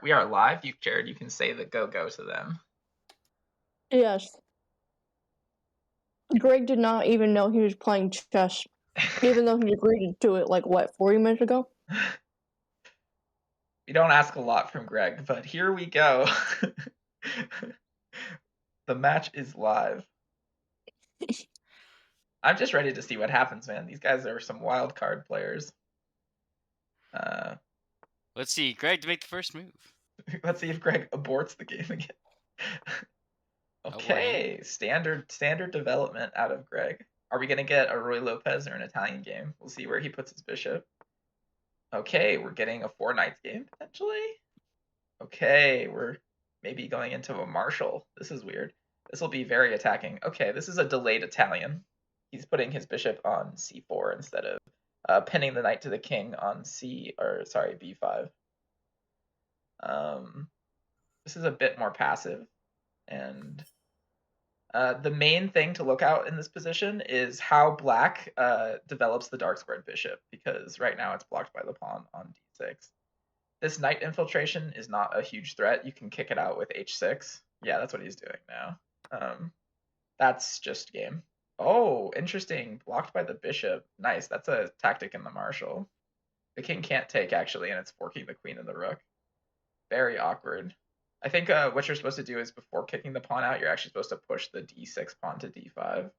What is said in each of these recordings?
We are live. Jared, you can say the go to them. Yes. Greg did not even know he was playing chess, even though he agreed to it, 40 minutes ago? We don't ask a lot from Greg, but here we go. The match is live. I'm just ready to see what happens, man. These guys are some wild card players. Let's see, Greg to make the first move. Let's see if Greg aborts the game again. Okay, standard development out of Greg. Are we gonna get a Roy Lopez or an Italian game? We'll see where he puts his bishop. Okay, we're getting a 4 knights game potentially. Okay, we're maybe going into a marshal. This is weird. This will be very attacking. Okay, this is a delayed Italian. He's putting his bishop on c4 instead of pinning the knight to the king on b5. This is a bit more passive, and the main thing to look out in this position is how black develops the dark squared bishop, because right now it's blocked by the pawn on d6. This knight infiltration is not a huge threat. You can kick it out with h6. Yeah, that's what he's doing now. That's just game. Oh, interesting. Blocked by the bishop. Nice. That's a tactic in the marshal. The king can't take, actually, and it's forking the queen and the rook. Very awkward. I think what you're supposed to do is before kicking the pawn out, you're actually supposed to push the d6 pawn to d5.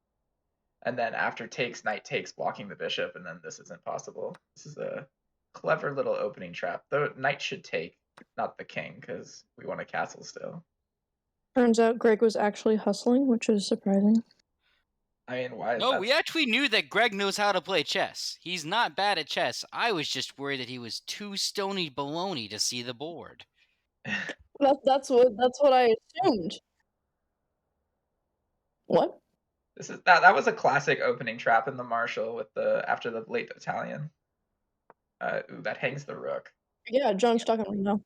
And then after takes, knight takes, blocking the bishop, and then this isn't possible. This is a clever little opening trap. The knight should take, not the king, because we want a castle still. Turns out Greg was actually hustling, which is surprising. I mean, why is No, that? we actually knew that Greg knows how to play chess. He's not bad at chess. I was just worried that he was too stony baloney to see the board. That's what I assumed. What? That was a classic opening trap in the marshal with after the late Italian. Ooh, that hangs the rook. Yeah, John's talking right now.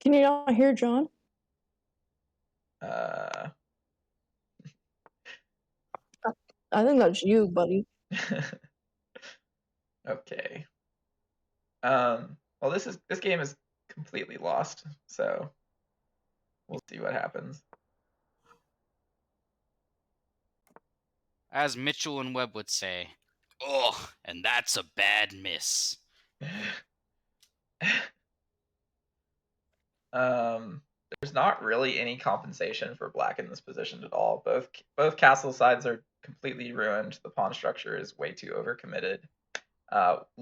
Can you not hear John? I think that's you, buddy. Okay. Well, this game is completely lost, so we'll see what happens. As Mitchell and Webb would say, "Oh, and that's a bad miss." There's not really any compensation for black in this position at all. Both castle sides are completely ruined. The pawn structure is way too overcommitted.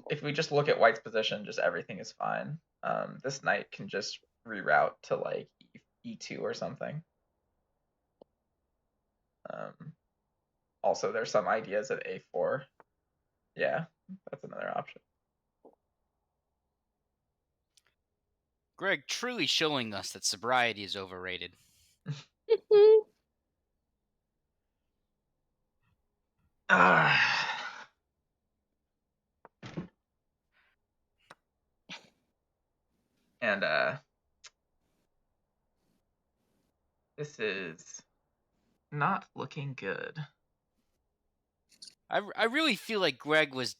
If we just look at white's position, just everything is fine. This knight can just reroute to like e2 or something. Also, there's some ideas at a4. Yeah, that's another option. Greg truly showing us that sobriety is overrated. And this is not looking good. I really feel like Greg was,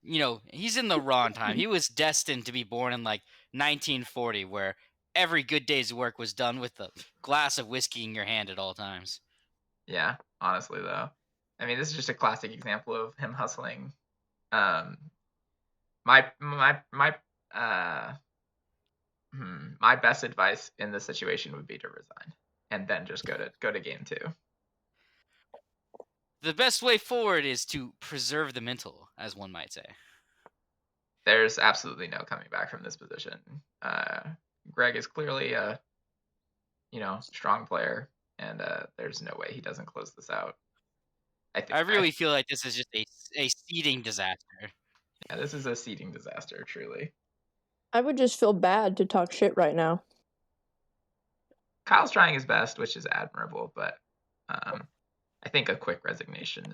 he's in the wrong time. He was destined to be born in 1940, where every good day's work was done with a glass of whiskey in your hand at all times. Yeah, honestly though. I mean, this is just a classic example of him hustling. My best advice in this situation would be to resign and then just go to game 2. The best way forward is to preserve the mental, as one might say. There's absolutely no coming back from this position. Greg is clearly a strong player, and there's no way he doesn't close this out. I really feel like this is just a seeding disaster. Yeah, this is a seeding disaster, truly. I would just feel bad to talk shit right now. Kyle's trying his best, which is admirable, but I think a quick resignation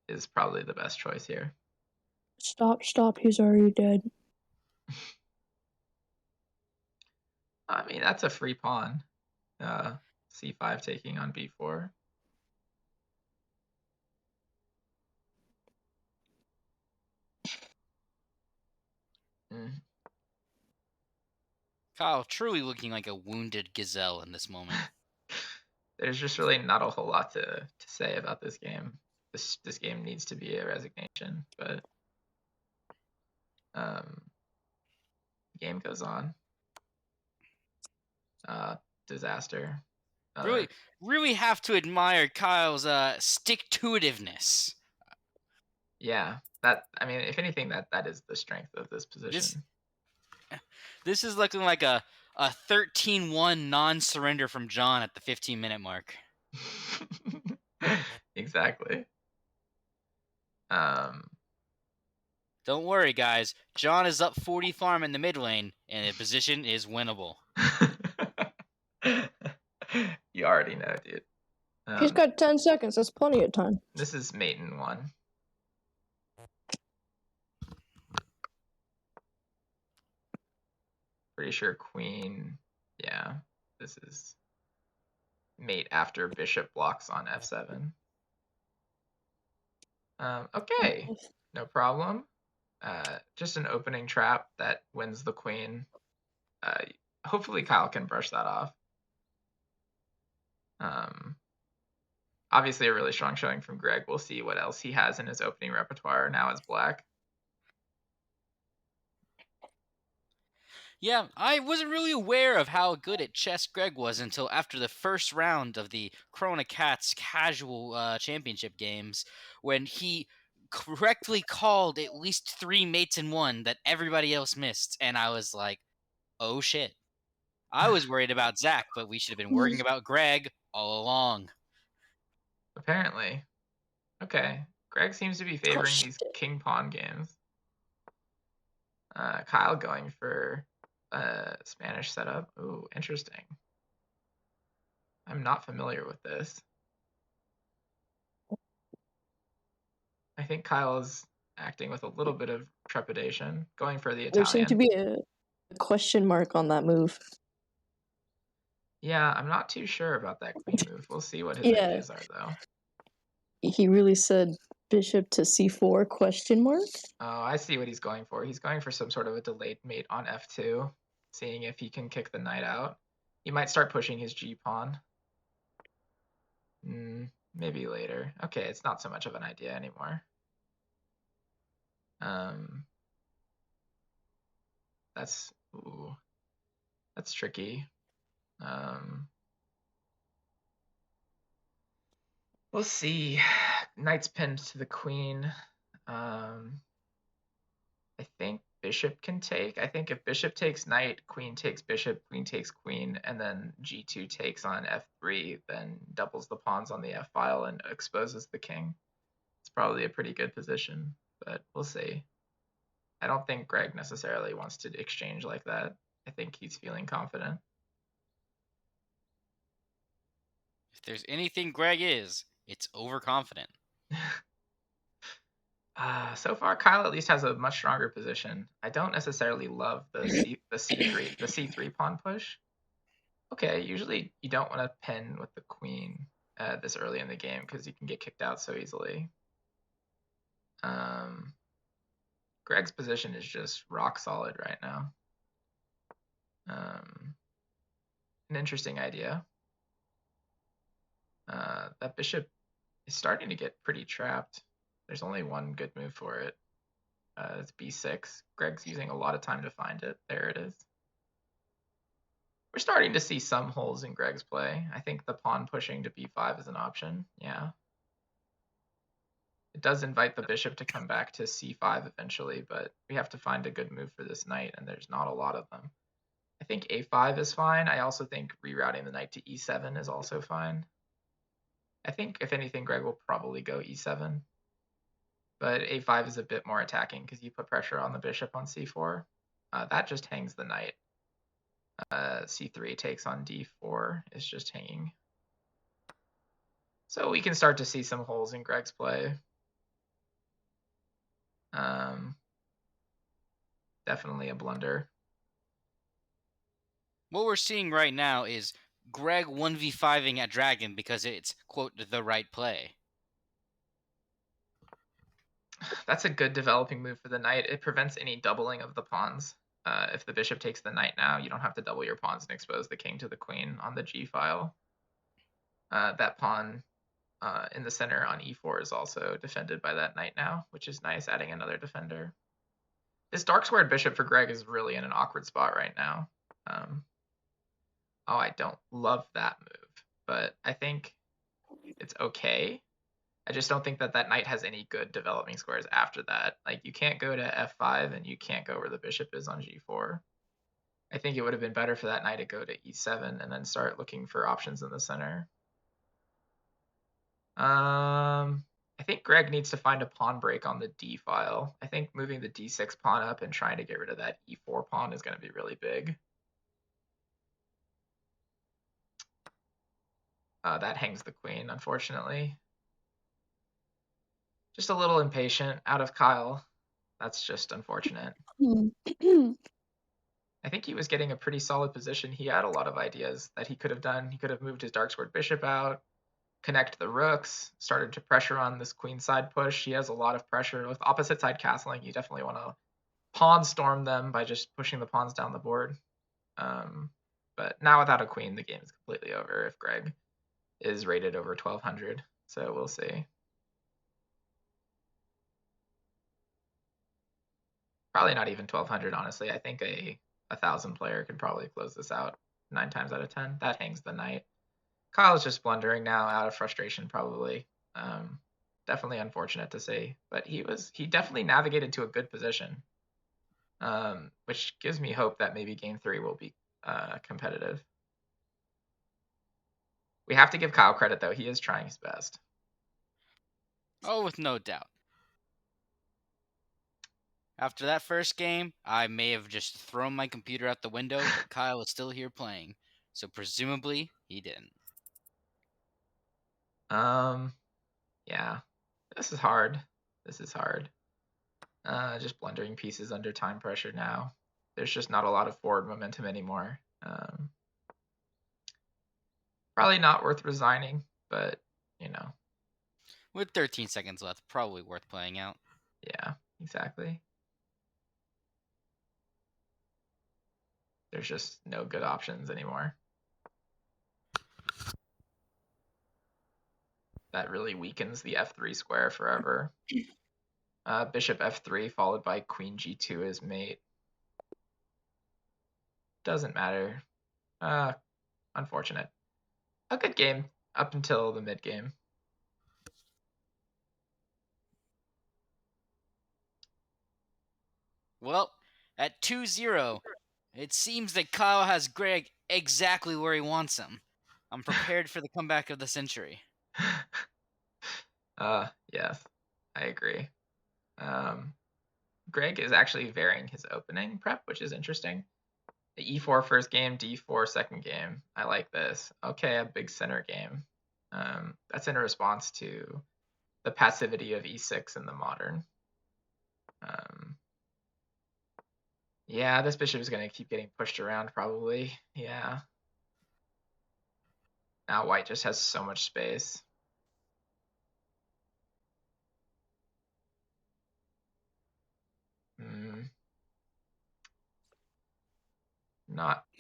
is probably the best choice here. Stop, he's already dead. I mean, that's a free pawn. c5 taking on b4. Kyle truly looking like a wounded gazelle in this moment. There's just really not a whole lot to say about this game. This game needs to be a resignation, but game goes on. Disaster. Really, really have to admire Kyle's stick-to-itiveness. Yeah, I mean, if anything, that is the strength of this position. This is looking like a 13-1 non-surrender from John at the 15-minute mark. Exactly. Don't worry, guys. John is up 40 farm in the mid lane, and the position is winnable. You already know, dude. He's got 10 seconds. That's plenty of time. This is mate in 1. Pretty sure queen. Yeah, this is mate after bishop blocks on f7. Okay, no problem. Just an opening trap that wins the queen. Hopefully Kyle can brush that off. Obviously a really strong showing from Greg. We'll see what else he has in his opening repertoire now as black. Yeah, I wasn't really aware of how good at chess Greg was until after the first round of the Corona Cats casual championship games, when he correctly called at least 3 mates in 1 that everybody else missed, and I was like, oh shit. I was worried about Zach, but we should have been worrying about Greg all along. Apparently. Okay. Greg seems to be favoring these king-pawn games. Kyle going for Spanish setup. Ooh, interesting. I'm not familiar with this. I think Kyle is acting with a little bit of trepidation, going for the Italian. There seemed to be a question mark on that move. Yeah, I'm not too sure about that queen move. We'll see what his ideas are, though. He really said bishop to c4 question mark? Oh, I see what he's going for. He's going for some sort of a delayed mate on f2, seeing if he can kick the knight out. He might start pushing his g-pawn. Maybe later. Okay, it's not so much of an idea anymore. That's tricky. We'll see. Knight's pinned to the queen. I think bishop can take. I think if bishop takes knight, queen takes bishop, queen takes queen, and then g2 takes on f3, then doubles the pawns on the f file and exposes the king. It's probably a pretty good position, but we'll see. I don't think Greg necessarily wants to exchange like that. I think he's feeling confident. If there's anything Greg is, it's overconfident. So far, Kyle at least has a much stronger position. I don't necessarily love the c3 pawn push. Okay, usually you don't want to pin with the queen this early in the game because you can get kicked out so easily. Greg's position is just rock solid right now. An interesting idea. That bishop is starting to get pretty trapped. There's only one good move for it. It's b6. Greg's using a lot of time to find it. There it is. We're starting to see some holes in Greg's play. I think the pawn pushing to b5 is an option. Yeah. It does invite the bishop to come back to c5 eventually, but we have to find a good move for this knight, and there's not a lot of them. I think a5 is fine. I also think rerouting the knight to e7 is also fine. I think, if anything, Greg will probably go e7. But a5 is a bit more attacking because you put pressure on the bishop on c4. That just hangs the knight. c3 takes on d4 is just hanging. So we can start to see some holes in Greg's play. Definitely a blunder. What we're seeing right now is Greg 1v5ing at Dragon because it's, quote, the right play. That's a good developing move for the knight. It prevents any doubling of the pawns. If the bishop takes the knight now, you don't have to double your pawns and expose the king to the queen on the g file. That pawn in the center on e4 is also defended by that knight now, which is nice, adding another defender. This dark squared bishop for Greg is really in an awkward spot right now. Oh, I don't love that move, but I think it's okay. I just don't think that that knight has any good developing squares after that. Like, you can't go to f5 and you can't go where the bishop is on g4. I think it would have been better for that knight to go to e7 and then start looking for options in the center. I think Greg needs to find a pawn break on the d file. I think moving the d6 pawn up and trying to get rid of that e4 pawn is going to be really big. That hangs the queen, unfortunately. Just a little impatient out of Kyle. That's just unfortunate. I think he was getting a pretty solid position. He had a lot of ideas that he could have done. He could have moved his dark squared bishop out, connect the rooks, started to pressure on this queen side push. He has a lot of pressure. With opposite side castling, you definitely want to pawn storm them by just pushing the pawns down the board. But now without a queen, the game is completely over if Greg is rated over 1200. So we'll see. Probably not even 1200, honestly. I think a 1000 player could probably close this out 9 times out of 10. That hangs the knight. Kyle's just blundering now out of frustration, probably. Definitely unfortunate to see, but he definitely navigated to a good position, which gives me hope that maybe game 3 will be competitive. We have to give Kyle credit, though. He is trying his best. Oh, with no doubt. After that first game, I may have just thrown my computer out the window, but Kyle is still here playing, so presumably he didn't. Yeah, this is hard. Just blundering pieces under time pressure now. There's just not a lot of forward momentum anymore. Probably not worth resigning, but, you know. With 13 seconds left, probably worth playing out. Yeah, exactly. There's just no good options anymore. That really weakens the f3 square forever. Bishop f3 followed by queen g2 as mate. Doesn't matter. Unfortunate. A good game up until the mid game. Well, at 2-0, it seems that Kyle has Greg exactly where he wants him. I'm prepared for the comeback of the century. Yes, I agree. Greg is actually varying his opening prep, which is interesting. The e4 first game, d4 second game. I like this. Okay, a big center game. That's in response to the passivity of e6 in the modern. Yeah, this bishop is going to keep getting pushed around probably. Yeah. Now white just has so much space.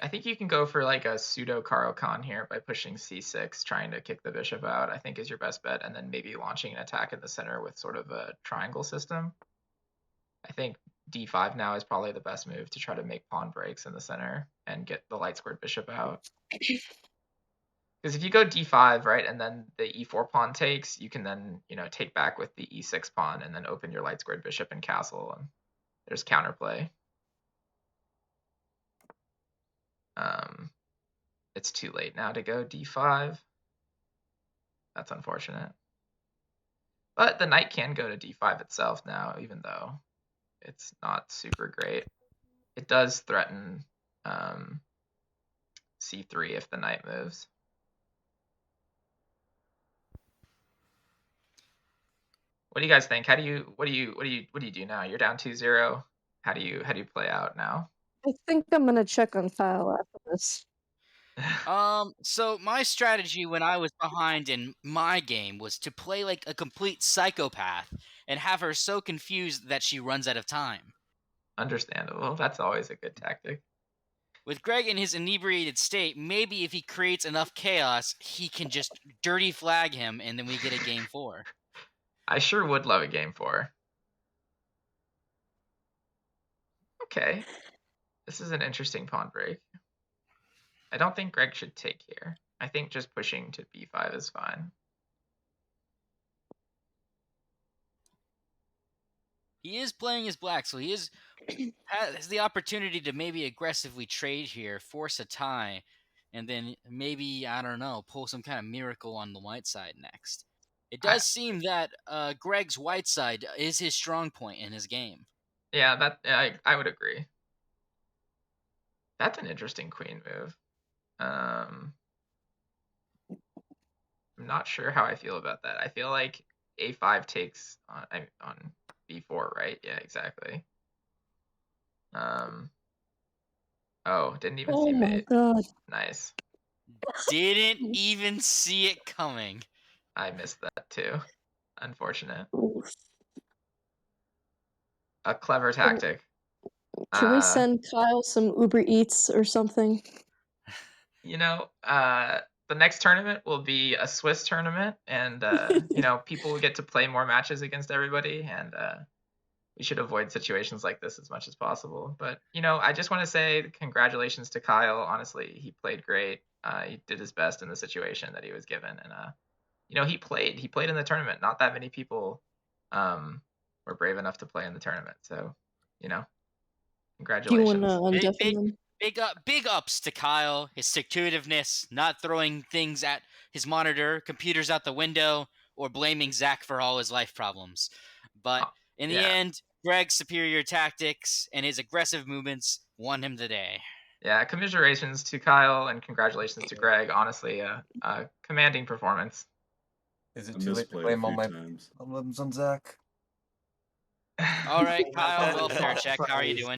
I think you can go for like a pseudo Caro-Kann here by pushing c6, trying to kick the bishop out, I think is your best bet, and then maybe launching an attack in the center with sort of a triangle system. I think d5 now is probably the best move to try to make pawn breaks in the center and get the light squared bishop out. Because if you go d5, right, and then the e4 pawn takes, you can then, take back with the e6 pawn and then open your light squared bishop and castle, and there's counterplay. It's too late now to go d5. That's unfortunate. But the knight can go to d5 itself now, even though it's not super great. It does threaten c3 if the knight moves. What do you guys think? What do you do now? You're down 2-0. How do you play out now? I think I'm gonna check on Kyle after this. So my strategy when I was behind in my game was to play like a complete psychopath and have her so confused that she runs out of time. Understandable. That's always a good tactic. With Greg in his inebriated state, maybe if he creates enough chaos, he can just dirty flag him, and then we get a game 4. I sure would love a game 4. Okay. This is an interesting pawn break. I don't think Greg should take here. I think just pushing to b5 is fine. He is playing his black, so he has the opportunity to maybe aggressively trade here, force a tie, and then maybe, I don't know, pull some kind of miracle on the white side next. It I, does seem that Greg's white side is his strong point in his game. yeah, I would agree. That's an interesting queen move. I'm not sure how I feel about that. I feel like a5 takes on b4, right? Yeah, exactly. Oh, didn't even see Oh my mate. god. Nice. Didn't even see it coming. I missed that too. Unfortunate. Oof. A clever tactic. Can we send Kyle some Uber Eats or something? You know, the next tournament will be a Swiss tournament, and you know, people will get to play more matches against everybody, and we should avoid situations like this as much as possible. But you know, I just want to say congratulations to Kyle. Honestly, he played great. He did his best in the situation that he was given, and you know, he played in the tournament. Not that many people were brave enough to play in the tournament. So, you know, Do you want to congratulations. undeafen them? Big ups to Kyle, his stick-to-itiveness, not throwing things at his monitor, computers out the window, or blaming Zach for all his life problems. But in the Yeah. end, Greg's superior tactics and his aggressive movements won him the day. Yeah, commiserations to Kyle and congratulations to Greg. Honestly, a commanding performance. Is it I too late to misplayed a blame all few my times. problems on Zach? All right, Kyle, That's a welfare tough check. How are you prize. doing?